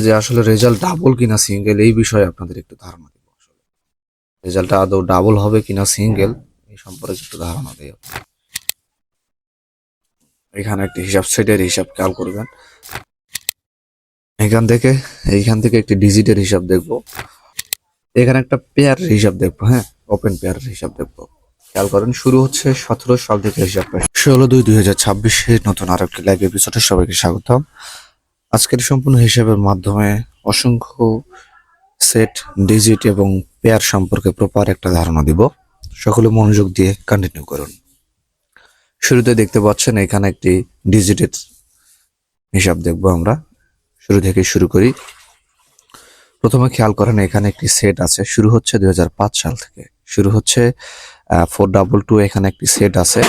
যে আসলে result double কিনা সিঙ্গেল এই বিষয়ে আপনাদের একটু ধারণা দিব। আসলে রেজাল্টটা আদৌ ডাবল হবে কিনা সিঙ্গেল এই সম্পর্কে একটু ধারণা দেয়। এখানে একটি হিসাব সেটের হিসাব খেয়াল করবেন। এখান থেকে একটি ডিজিটের হিসাব দেখব। এখানে একটা পেয়ারের হিসাব দেখবো। হ্যাঁ, ওপেন পেয়ারের হিসাব দেখবো। খেয়াল করেন, শুরু হচ্ছে 17 সাল থেকে হিসাবটা। 16/2/2026 নতুন আর একটি লাইভ এপিসোডে সবাইকে স্বাগতম। আজকের সম্পূর্ণ হিসাবের মাধ্যমে অসংখ্য সেট, ডিজিট এবং পেয়ার সম্পর্কে প্রপার একটা ধারণা দিব। সকলে মনোযোগ দিয়ে কন্টিনিউ করুন। শুরুতে দেখতে পাচ্ছেন এখানে একটি ডিজিটের হিসাব দেখব আমরা। শুরু থেকে শুরু করি। প্রথমে খেয়াল করেন এখানে একটি সেট আছে, শুরু হচ্ছে 2005 সাল থেকে। শুরু হচ্ছে 422, এখানে একটি সেট আছে।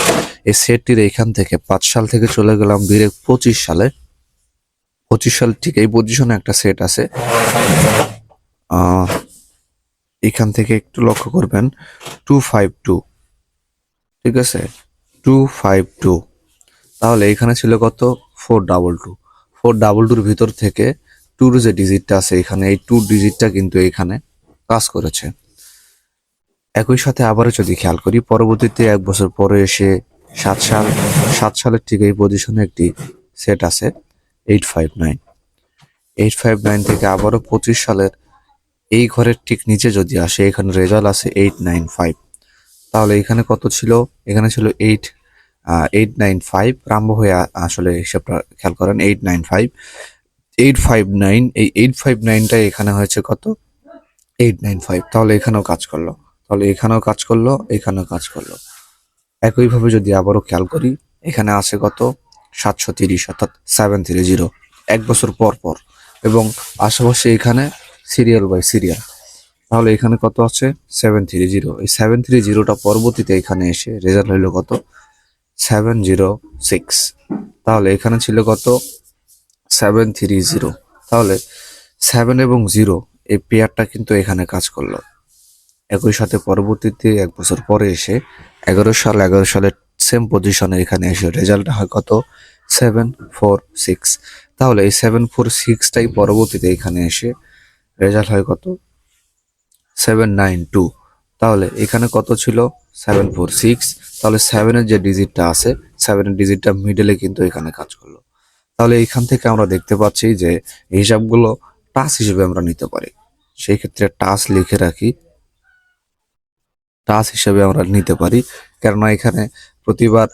এই সেটটির এখান থেকে 5 সাল থেকে চলে গেলাম ডিরেক্ট 25 সালে। 25 সাল ঠিক এই পজিশনে একটা সেট আছে। এখান থেকে একটু লক্ষ্য করবেন 252, ঠিক আছে, 252। তাহলে এখানে ছিল কত? 422। 422-র ভিতর থেকে টুর যে ডিজিটটা আছে এখানে, এই 2 ডিজিটটা কিন্তু এখানে কাজ করেছে। একই সাথে আবারও যদি খেয়াল করি, পরবর্তীতে 1 বছর পরে এসে 7 সালের ঠিক এই পজিশনে একটি সেট আছে 859। 859 থেকে আবারও 25 সালের এই ঘরের ঠিক নিচে যদি আসে, এখানে রেজাল্ট আছে 895। তাহলে এখানে কত ছিল? এখানে ছিল 895। রাম্ব হয়ে আসলে হিসাবটা খেয়াল করেন, 895, 859। এই 859টা এখানে হয়েছে কত? 895। তাহলে এখানেও কাজ করলো, এখানেও কাজ করলো। একইভাবে যদি আবারও খেয়াল করি, এখানে আছে কত? 730, অর্থাৎ 730, 1 বছর পর পর, এবং আশেপাশে এখানে সিরিয়াল বাই সিরিয়াল। তাহলে এখানে কত আছে? 730। এই 730টা পরবর্তীতে এখানে এসে রেজাল্ট হইলো কত? 706। তাহলে এখানে ছিল কত? 730। তাহলে 7 এবং 0 এই পেয়ারটা কিন্তু এখানে কাজ করলো। একই সাথে পরবর্তীতে 1 বছর পরে এসে 11 সালের সেম পজিশনে এখানে এসে রেজাল্টটা হয় কত? 746। তাহলে এই 746টাই পরবর্তীতে এখানে এসে রেজাল্ট হয় কত? 792। তাহলে এখানে কত ছিল? 746। তাহলে 7-এর যে ডিজিটটা আছে, 7-এর ডিজিটটা মিডলে কিন্তু এখানে কাজ করলো। তাহলে এখান থেকে আমরা দেখতে পাচ্ছি যে এই হিসাবগুলো টাস হিসেবে আমরা নিতে পারি। সেই ক্ষেত্রে টাস লিখে রাখি, টাস হিসেবে আমরা নিতে পারি, কেননা এখানে প্রতিবার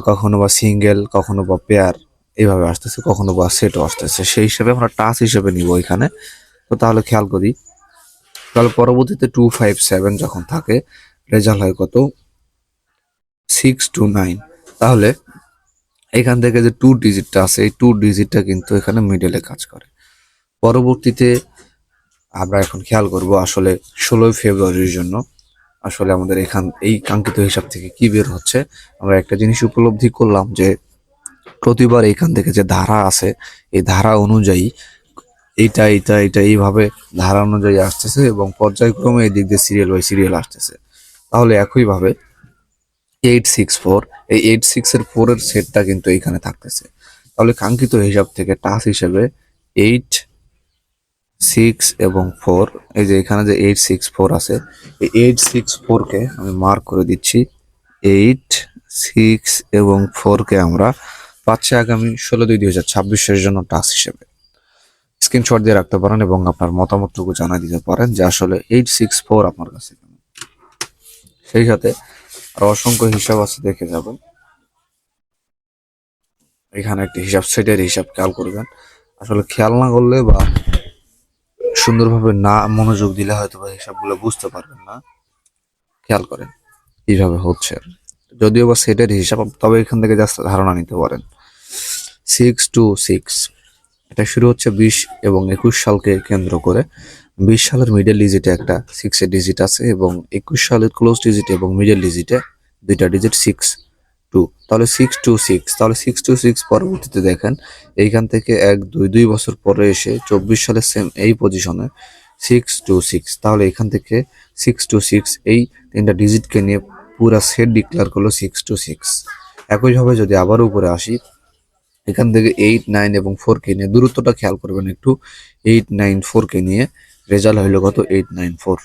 কখনো বা সিঙ্গেল, কখনো বা পেয়ার এইভাবে আসতেছে, কখনো বা সেটও আসতেছে। সেই হিসেবে আমরা টাস হিসেবে নিব এখানে। তো তাহলে খেয়াল করি, তাহলে পরবর্তীতে 257 যখন থাকে, রেজাল্ট হয় কত? 629। তাহলে এখান থেকে যে 2 ডিজিটটা আছে, এই 2 ডিজিটটা কিন্তু এখানে মিডলে কাজ করে। পরবর্তীতে আমরা এখন খেয়াল করব আসলে 16 ফেব্রুয়ারির জন্য আসলে আমাদের এই কাঙ্ক্ষিত হিসাব থেকে কি বের হচ্ছে। আমরা একটা জিনিস উপলব্ধি করলাম যে প্রতিবার এখান থেকে যে ধারা আছে, এই ধারা অনুযায়ী এটা এইভাবে ধারা অনুযায়ী আসতেছে এবং পর্যায়ক্রমে এই দিক দিয়ে সিরিয়াল বাই সিরিয়াল আসতেছে। তাহলে একইভাবে 864, এই 86-এর 4-এর সেটটা কিন্তু এইখানে থাকতেছে। তাহলে কাঙ্ক্ষিত হিসাব থেকে টাস হিসেবে 8, 6 এবং 4, এই যে এখানে যে 864 আছে, এই 864-কে আমি মার্ক করে দিচ্ছি। 8, 6 এবং 4-কে আমরা পাচ্ছি আগামী 16/2/2026-এর জন্য টাস হিসেবে। স্ক্রিনশট দিয়ে রাখতে পারেন এবং আপনার মতামতটুকু জানাই দিতে পারেন যে আসলে 864 আপনার কাছে কেমন। সেই সাথে আর অসংখ্য হিসাব আছে, দেখে যাবেন। এখানে একটি হিসাব সেটের হিসাব খেয়াল করবেন। আসলে খেয়াল না করলে বা সুন্দরভাবে না মনোযোগ দিলে হয়তো বা হিসাবগুলো বুঝতে পারবেন না। খেয়াল করেন কিভাবে হচ্ছে, যদিও বা সেটের হিসাব, তবে এখান থেকে জাস্ট ধারণা নিতে পারেন। 626, এটা শুরু হচ্ছে 20 এবং 21 সালকে কেন্দ্র করে। 20 সালের মিডল ডিজিটে একটা 6-এর ডিজিট আছে এবং 21 সালের ক্লোজ ডিজিট এবং মিডল ডিজিটে 2টা ডিজিট 62। তাহলে 626, তাহলে 626 পরবর্তীতে দেখেন এইখান থেকে 1 2 বছর পরে এসে 24 সালের সেম এই পজিশনে 626। তাহলে এখান থেকে 626 এই 3টা ডিজিটকে নিয়ে পুরা সেট ডিক্লেয়ার করলো 626। একইভাবে যদি আবার উপরে আসি, এখান থেকে 8, 9 এবং 4K নিয়ে দূরত্বটা খেয়াল করবেন একটু। 8, 9, 4K নিয়ে রেজাল্ট হইলো কত 8, 9, 4।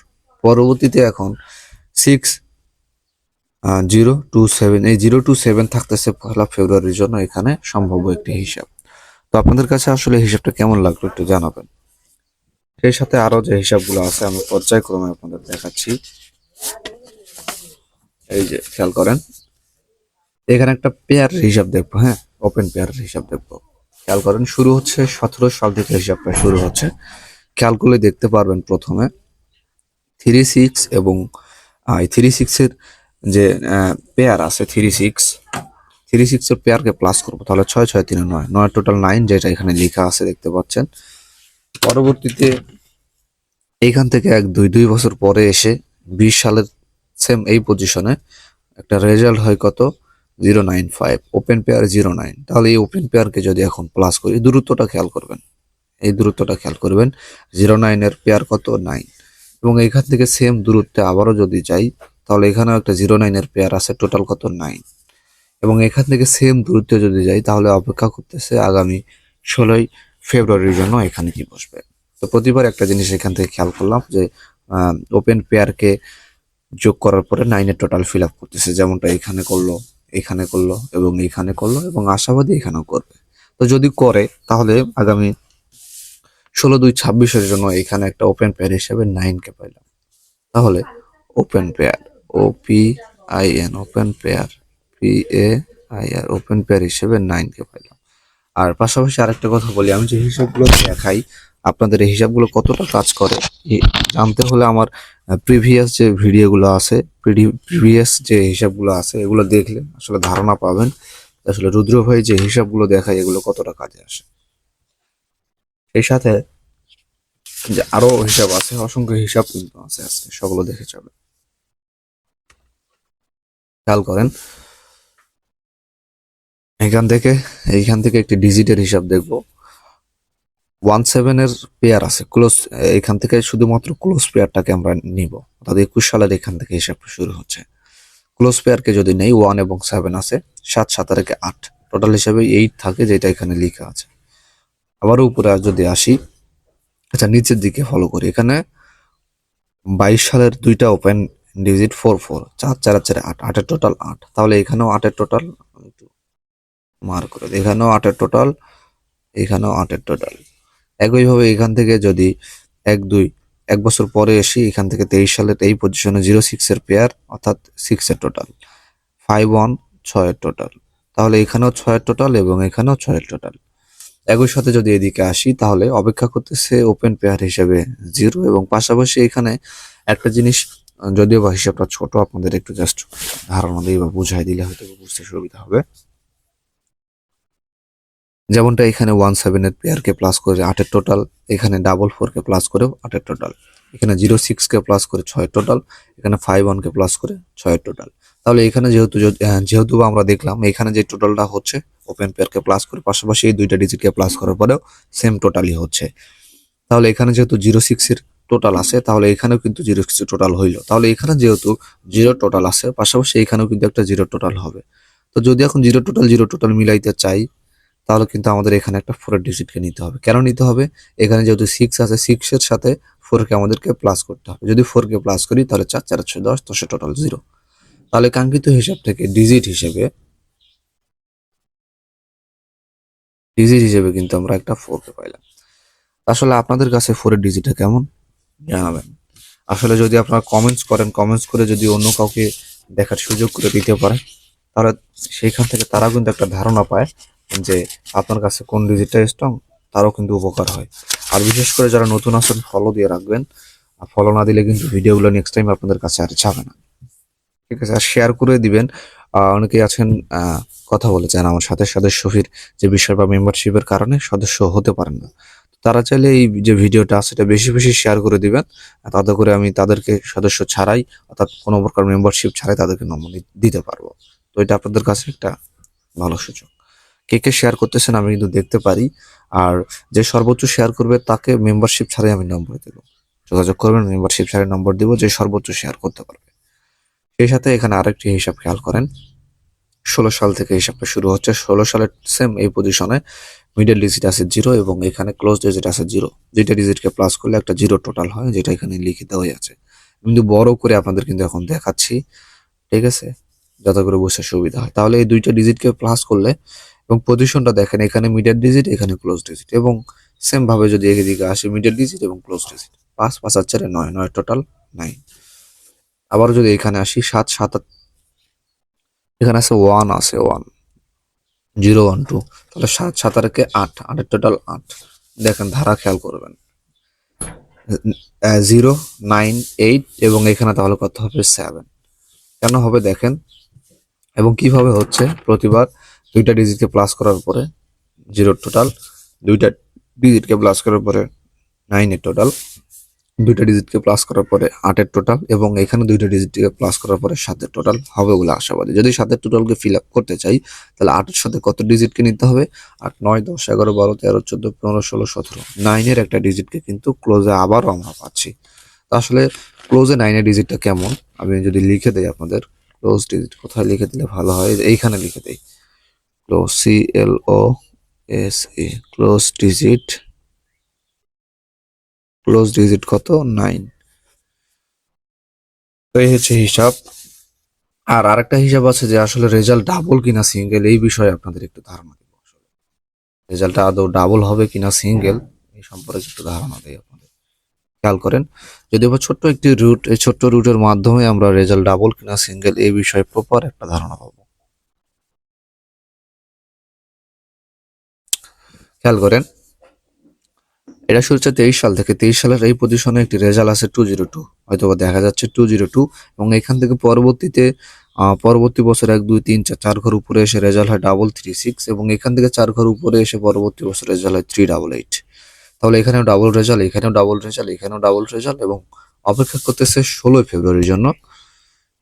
পরবর্তীতে এখন 6, 0, 2, 7, এই 0, 2, 7 থাকতেছে 1 ফেব্রুয়ারির জন্য এখানে সম্ভাব্য একটি হিসাব। তো আপনাদের কাছে আসলে হিসাবটা কেমন লাগলো একটু জানাবেন। সেই সাথে আরো যে হিসাবগুলো আছে আমি পর্যায়ক্রমে আপনাদের দেখাচ্ছি। এই যে খেয়াল করেন, এখানে একটা পেয়ার হিসাব দেখবো, হ্যাঁ, ওপেন পেয়ার হিসাব দেখবো। খেয়াল করেন, শুরু হচ্ছে 17 সাল থেকে হিসাবটা শুরু হচ্ছে। খেয়াল করলে দেখতে পারবেন প্রথমে 3, 6 এবং 3, 6 এর যে পেয়ার আছে 3, 6 এর পেয়ারকে প্লাস করবো, তাহলে 6, 6, 3, 9 টোটাল 9, যেটা এখানে লেখা আছে দেখতে পাচ্ছেন। পরবর্তীতে এইখান থেকে 1, 2 বছর পরে এসে 20 সালের সেম এই পজিশনে একটা রেজাল্ট হয় কত 0, 9, 5, ওপেন পেয়ার 0, 9। তাহলে এই ওপেন পেয়ারকে যদি এখন প্লাস করি, দূরত্বটা খেয়াল করবেন, এই দূরত্বটা খেয়াল করবেন, 0, 9 এর পেয়ার কত 9, এবং এইখান থেকে সেম দূরত্বে আবারও যদি যাই তাহলে এখানেও একটা 0, 9 এর পেয়ার আছে, টোটাল কত 9, এবং এখান থেকে সেম দূরত্বে যদি যাই তাহলে অপেক্ষা করতেছে আগামী 16 ফেব্রুয়ারির জন্য এখানে কি বসবে। তো প্রতিবার একটা জিনিস এখান থেকে খেয়াল করলাম যে ওপেন পেয়ারকে যোগ করার পরে 9 এর টোটাল ফিল আপ করতেছে, যেমনটা এখানে করলো, এখানে করলো এবং এইখানে করলো, এবং আশাবাদী এখানেও করবে। তো যদি করে তাহলে আগামী 16/2/26 জন্য এখানে একটা ওপেন পেয়ার হিসেবে 9কে পাইলাম। তাহলে open pair, OPEN, open pair, PAIR, open pair হিসেবে 9কে পাইলাম। আর পাশাপাশি আরেকটা কথা বলি, আমি যে হিসাবগুলো দেখাই আপনাদের এই হিসাবগুলো কতটা কাজ করে জানতে হলে আমার প্রিভিয়াস যে ভিডিওগুলো আছে, প্রিভিয়াস যে হিসাবগুলো আছে এগুলো দেখলে আসলে ধারণা পাবেন আসলে রুদ্র ভাই যে হিসাবগুলো দেখায় এগুলো কতটা কাজে আসে। সেই সাথে যে আরো হিসাব আছে, অসংখ্য হিসাব কিন্তু আছে, আজকে সেগুলো দেখে যাবে। খেয়াল করেন, এইখান থেকে একটি ডিজিটের হিসাব দেখবো। 17 এর পেয়ার আছে ক্লোজ, এখান থেকে শুধুমাত্র ক্লোজ পেয়ারটাকে আমরা নিব, অর্থাৎ 21 সালের এখান থেকে হিসাবটা শুরু হচ্ছে। ক্লোজ পেয়ারকে যদি নেই 1 এবং 7 আছে, 7, 7 আর 8, টোটাল হিসাবে 8 থাকে, যেটা এখানে লেখা আছে। আবারও উপরে যদি আসি, আচ্ছা নিচের দিকে ফলো করি, এখানে 22 সালের দুইটা ওপেন ডিজিট 4, 4, 4, 4, 4, 8, 8-এর টোটাল 8, তাহলে এখানেও 8-এর টোটাল, একটু মার্ক করে দিই, এখানেও 8-এর টোটাল, এখানেও 8-এর টোটাল। একইভাবে এখান থেকে যদি 1 বছর পরে এসি, এখান থেকে 23 সালের এই পজিশনে 0, 6 এর পেয়ার, অর্থাৎ 6-এর টোটাল, 5, 1, 6-এর টোটাল, তাহলে এখানেও 6-এর টোটাল এবং এখানেও 6-এর টোটাল। একই সাথে যদি এদিকে আসি তাহলে অপেক্ষা করতেছে ওপেন পেয়ার হিসেবে 0, এবং পাশাপাশি এখানে একটা জিনিস, যদিও বা হিসাবটা ছোট, আপনাদের একটু জাস্ট ধারণা দিয়ে বা বুঝাই দিলে হয়তো বুঝতে সুবিধা হবে। যেমনটা এখানে 17-এর পেয়ারকে প্লাস করে 8-এর টোটাল, এখানে 4-4-কে প্লাস করে 8-এর টোটাল, এখানে 0, 6-কে প্লাস করে 6-এর টোটাল, এখানে 5, 1-কে প্লাস করে 6-এর টোটাল। তাহলে এখানে যেহেতু আমরা দেখলাম এখানে যে টোটালটা হচ্ছে ওপেন পেয়ারকে প্লাস করে, পাশাপাশি এই দুইটা ডিজিটকে প্লাস করার পরেও সেম টোটালই হচ্ছে। তাহলে এখানে যেহেতু 0, 6-এর টোটাল আছে, তাহলে এখানেও কিন্তু 0, 6 টোটাল হইলো। তাহলে এখানে যেহেতু 0 টোটাল আছে, পাশাপাশি এখানেও কিন্তু একটা 0 টোটাল হবে। তো যদি এখন 0 টোটাল মিলাইতে চাই তাহলে কিন্তু আমাদের এখানে একটা 4-এর ডিজিটকে নিতে হবে। কেন নিতে হবে? এখানে যেহেতু 6 আছে, 6-এর সাথে 4-কে আমাদেরকে প্লাস করতে হবে। যদি 4-কে প্লাস করি তাহলে 4, 4, 6, 10, 10-এর টোটাল 0। তাহলে কাঙ্ক্ষিত হিসাব থেকে ডিজিট হিসেবে কিন্তু আমরা একটা 4-কে পাইলাম। আসলে আপনাদের কাছে 4-এর ডিজিটটা কেমন জানাবেন। আসলে যদি আপনারা কমেন্টস করেন, কমেন্টস করে যদি অন্য কাউকে দেখার সুযোগ করে দিতে পারেন, তাহলে সেইখান থেকে তারাও কিন্তু একটা ধারণা পায় যে আপনার কাছে কোন ডিজিটটা স্ট্রং, তারও কিন্তু উপকার হয়। আর বিশেষ করে যারা নতুন আছেন ফলো দিয়ে রাখবেন, আর ফলো না দিলে কিন্তু ভিডিওগুলো নেক্সট টাইম আপনাদের কাছে আর যাবে না। ঠিক আছে, আর শেয়ার করে দিবেন। অনেকেই আছেন কথা বলেছেন আমার সাথে, সদস্য ফির যে বিষয় বা মেম্বারশিপের কারণে সদস্য হতে পারেন না, তারা চাইলে এই যে ভিডিওটা আছে এটা বেশি বেশি শেয়ার করে দিবেন, তাতে করে আমি তাদেরকে সদস্য ছাড়াই, অর্থাৎ কোনো প্রকার মেম্বারশিপ ছাড়াই তাদেরকে নম্বর দিতে পারবো। তো এটা আপনাদের কাছে একটা ভালো সুযোগ। কে কে শেয়ার করতেছেন আমি কিন্তু দেখতে পারি, আর যে সর্বোচ্চ শেয়ার করবে তাকে মেম্বারশিপ ছাড়াই আমি নম্বর দেবো। যোগাযোগ করবেন, মেম্বারশিপ ছাড়াই নম্বর দিব যে সর্বোচ্চ শেয়ার করতে পারবে। সেই সাথে এখানে আরেকটি হিসাব খেয়াল করেন, সাল থেকে হিসাবটা শুরু হচ্ছে। 16 সালের সেম এই পজিশনে মিডল ডিজিট আছে 0 এবং এখানে ক্লোজ ডিজিট আছে 0। দুইটা ডিজিটকে প্লাস করলে একটা 0 টোটাল হয়, যেটা এখানে লিখে দেওয়াই আছে। কিন্তু বড় করে আপনাদের কিন্তু এখন দেখাচ্ছি, ঠিক আছে, যাতে করে বুঝতে সুবিধা হয়। তাহলে এই দুইটা ডিজিটকে প্লাস করলে এবং পজিশনটা দেখেন, এখানে মিডল ডিজিট, এখানে ক্লোজ ডিজিট, এবং সেম ভাবে যদি এদিকে আসে মিডল ডিজিট এবং ক্লোজ ডিজিট, 5 5 আর 4 9, 9 টোটাল 9। আবার যদি এখানে আসি 7 7, এখানে আছে 1, আছে 1 0 1 2, তাহলে 7 7 আর 8, 8 টোটাল 8। দেখেন ধারা খেয়াল করবেন, 0 9 8 এবং এখানে তাহলে কত হবে 7। কেন হবে দেখেন, এবং কিভাবে হচ্ছে, প্রতিবার দুইটা ডিজিটকে প্লাস করার পরে 0 টোটাল, দুইটা ডিজিটকে প্লাস করার পরে 9 এর টোটাল, দুইটা ডিজিটকে প্লাস করার পরে 8 এর টোটাল, এবং এখানে দুইটা ডিজিটকে প্লাস করার পরে 7 এর টোটাল হবে বলে আশাবাদী। যদি 7 এর টোটালকে ফিল আপ করতে চাই, তাহলে 8 এর সাথে কত ডিজিটকে নিতে হবে? 8 9 10 11 12 13 14 15 16 17, 9 এর একটা ডিজিটকে কিন্তু ক্লোজে আবারও আমরা পাচ্ছি। তো আসলে ক্লোজে 9 এর ডিজিটটা কেমন, আমি যদি লিখে দেই আপনাদের, ক্লোজ ডিজিট কোথায় লিখে দিলে ভালো হয়, এইখানে লিখে দেই, close CLOSE, close digit, close digit কত? 9। তো এই হচ্ছে হিসাব। আর আরেকটা হিসাব আছে যে আসলে রেজাল্ট ডাবল কিনা সিঙ্গেল, এই বিষয়ে আপনাদের একটু ধারণা দিব। আসলে রেজাল্টটা আদৌ ডাবল হবে কিনা সিঙ্গেল, এই সম্পর্কে একটু ধারণা দেই আপনাদের। খেয়াল করেন, যদি আবার ছোট্ট একটি রুট, এই ছোট্ট রুটের মাধ্যমে আমরা রেজাল্ট ডাবল কিনা সিঙ্গেল এই বিষয়ে প্রপার একটা ধারণা পাবো। খেয়াল করেন, এটা শুরু হচ্ছে 23 সাল থেকে। 23 সালের এই পজিশনে একটি রেজাল্ট আছে 202, হয়তো দেখা যাচ্ছে 202, এবং এখান থেকে পরবর্তীতে পরবর্তী বছর 1 2 3 4 4 ঘর উপরে এসে রেজাল্ট হয় 336, এবং এখান থেকে 4 ঘর উপরে এসে পরবর্তী বছর রেজাল্ট হয় 388। তাহলে এখানেও ডাবল রেজাল্ট, এখানেও ডাবল রেজাল্ট, এখানেও ডাবল রেজাল্ট, এবং অপেক্ষা করতেছে 16 ফেব্রুয়ারির জন্য।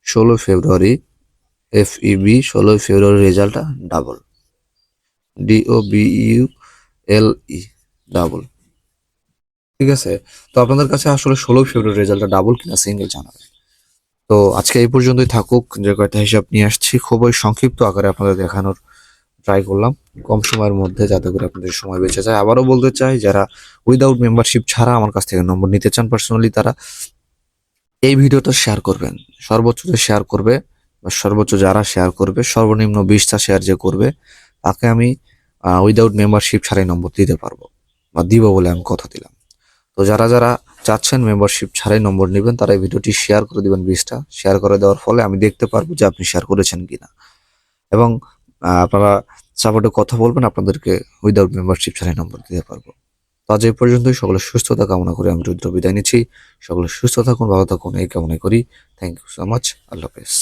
16 ফেব্রুয়ারি, FEB, 16 ফেব্রুয়ারি রেজাল্টটা ডাবল, DOBULE, ডাবল। ঠিক আছে, তো আপনাদের কাছে আসলে 16 ফেব্রুয়ারি রেজাল্টটা ডাবল কিনা সিঙ্গেল জানাবেন। তো আজকে এই পর্যন্তই থাকুক, যে কয়টা হিসাব নিয়ে আসছি খুবই সংক্ষিপ্ত আকারে আপনাদের দেখানোর ট্রাই করলাম কম সময়ের মধ্যে, যাতে করে আপনাদের সময় বেঁচে যায়। আবারও বলতে চাই, যারা উইদাউট মেম্বারশিপ ছাড়া আমার কাছ থেকে নম্বর নিতে চান পার্সোনালি, তারা এই ভিডিওটা শেয়ার করবেন। সর্বোচ্চ যে শেয়ার করবে, বা সর্বোচ্চ যারা শেয়ার করবে, সর্বনিম্ন 20টা শেয়ার যে করবে, তাকে আমি উইদাউট মেম্বারশিপ ছাড়াই নম্বর দিতে পারবো, বা দিব বলে আমি কথা দিলাম। তো যারা যারা চাচ্ছেন মেম্বারশিপ ছাড়াই নম্বর নেবেন, তারা এই ভিডিওটি শেয়ার করে দিবেন। 20টা শেয়ার করে দেওয়ার ফলে আমি দেখতে পারবো যে আপনি শেয়ার করেছেন কিনা, এবং আপনারা সাপোর্টে কথা বলবেন, আপনাদেরকে উইদাউট মেম্বারশিপ ছাড়াই নম্বর দিতে পারবো। তো আজ এই পর্যন্তই। সকলের সুস্থতা কামনা করে আমি রুদ্র বিদায় নিচ্ছি। সকলে সুস্থ থাকুন, ভালো থাকুন, এই কামনা করি। Thank you so much. আল্লাহ হাফেজ।